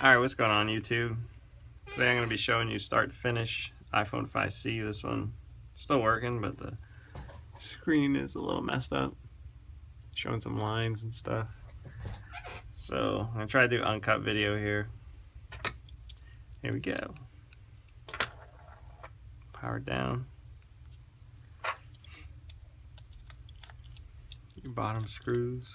Alright, what's going on YouTube? Today I'm going to be showing you start to finish iPhone 5C. This one still working, but the screen is a little messed up. Showing some lines and stuff. So I'm going to try to do uncut video here. Here we go. Power down. Your bottom screws.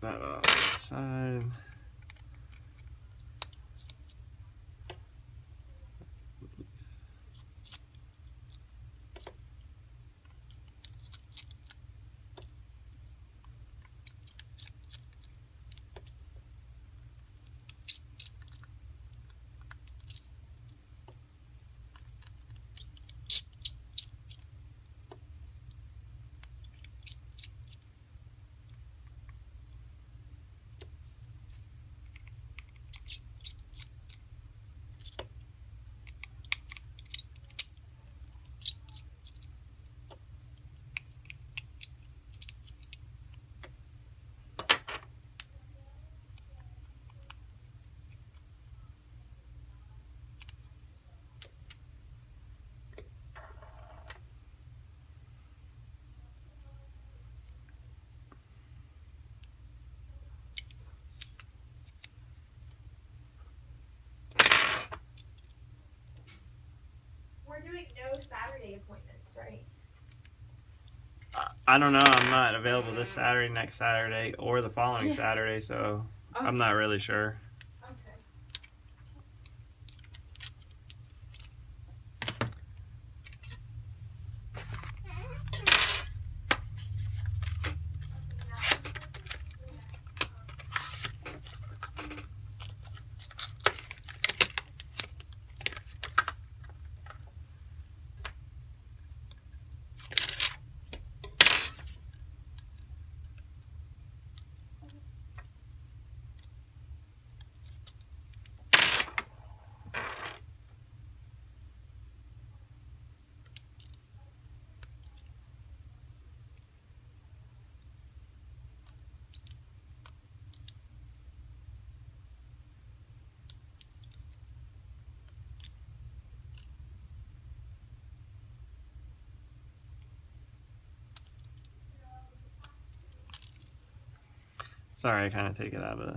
Put that off to the side. We're doing no Saturday appointments, right? I don't know. I'm not available this Saturday, next Saturday, or the following Saturday, so Okay. I'm not really sure. Okay. Sorry, I kind of take it out of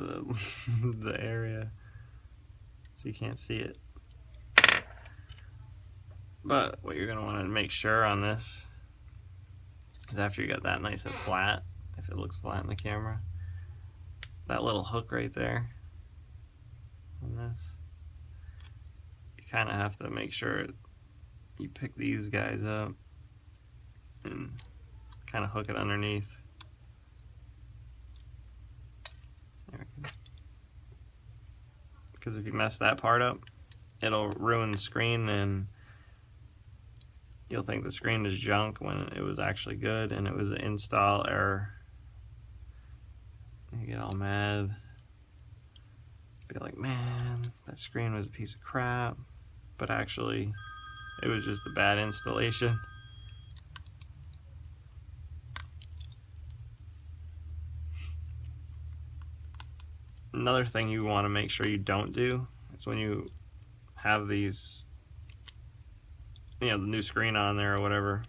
the the area so you can't see it. But what you're gonna want to make sure on this is after you got that nice and flat, if it looks flat in the camera, that little hook right there on this, you kind of have to make sure you pick these guys up and kind of hook it underneath. Because if you mess that part up, it'll ruin the screen and you'll think the screen is junk when it was actually good and it was an install error. You get all mad. Be like, man, that screen was a piece of crap. But actually, it was just a bad installation. Another thing you want to make sure you don't do is when you have these, the new screen on there or whatever,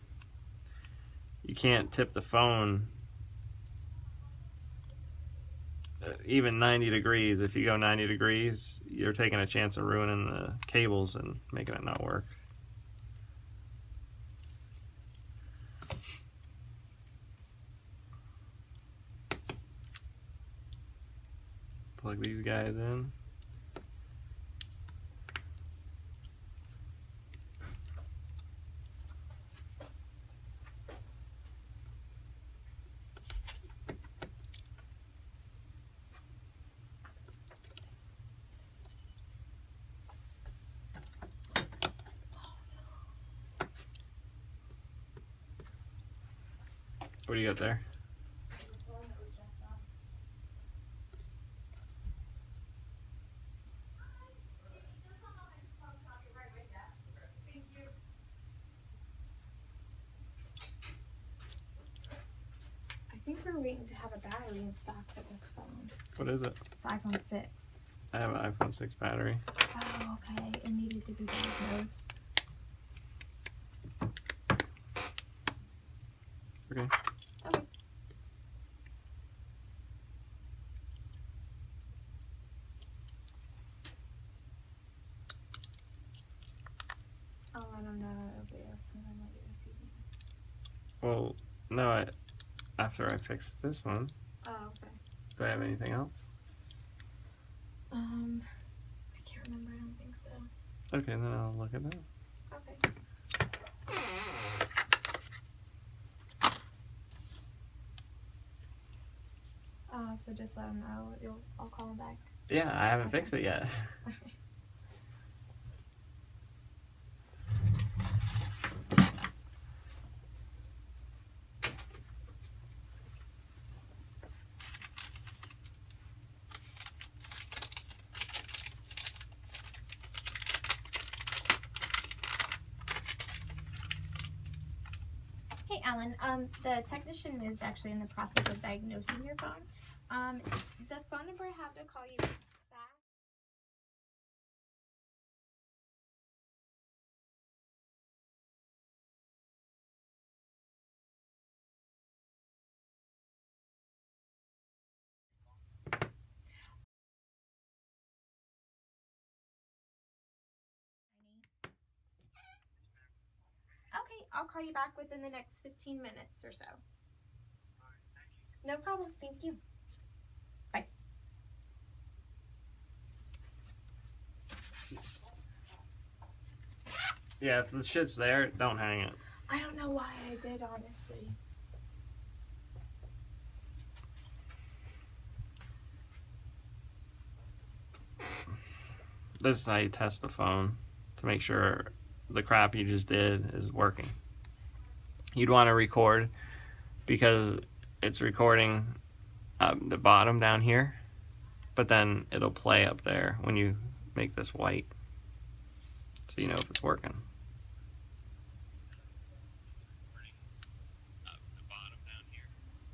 you can't tip the phone even 90 degrees. If you go 90 degrees, you're taking a chance of ruining the cables and making it not work. Plug these guys in. What do you got there? I think we're waiting to have a battery in stock for this phone. What is it? It's iPhone 6. I have an iPhone 6 battery. Oh, okay. It needed to be diagnosed. Okay. Okay. I'll let them know it'll be as soon as I might be receiving it. Well, no, after I fix this one, Oh, okay. do I have anything else? I can't remember. I don't think so. Okay, then I'll look at that. Okay. So just let them know. I'll call them back. Yeah, I haven't Okay. fixed it yet. Hey, Alan. The technician is actually in the process of diagnosing your phone. The phone number I have to call you back. Okay, I'll call you back within the next 15 minutes or so. No problem. Thank you. Bye. Yeah, if the shit's there, don't hang it. I don't know why I did, honestly. This is how you test the phone to make sure the crap you just did is working. You'd want to record because it's recording the bottom down here, but then it'll play up there when you make this white, so you know if it's working.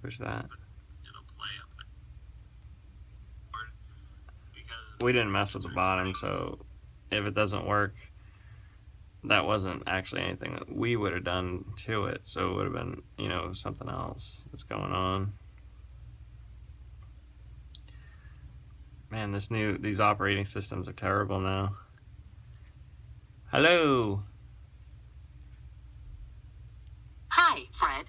Push that. We didn't mess with the bottom, so if it doesn't work, that wasn't actually anything that we would have done to it, so it would have been, you know, something else that's going on. Man, these operating systems are terrible now. Hello. Hi, Fred.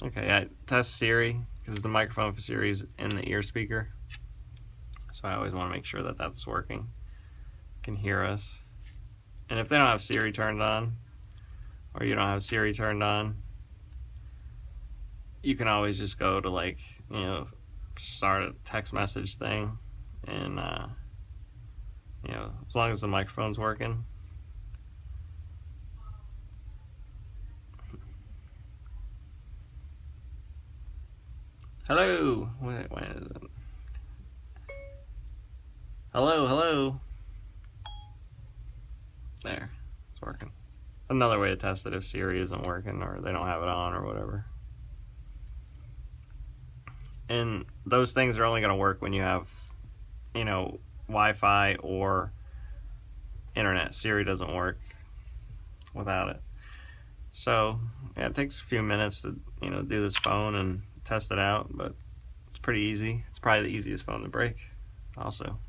Okay, I test Siri because the microphone for Siri is in the ear speaker, so I always want to make sure that that's working, can hear us. And if they don't have Siri turned on, or you don't have Siri turned on, you can always just go to, like, you know, start a text message thing, and you know, as long as the microphone's working. Hello. Wait is it? Hello. There, it's working. Another way to test it if Siri isn't working or they don't have it on or whatever. And those things are only going to work when you have, you know, Wi-Fi or internet. Siri doesn't work without it. So yeah, it takes a few minutes to, you know, do this phone and test it out, but it's pretty easy. It's probably the easiest phone to break also.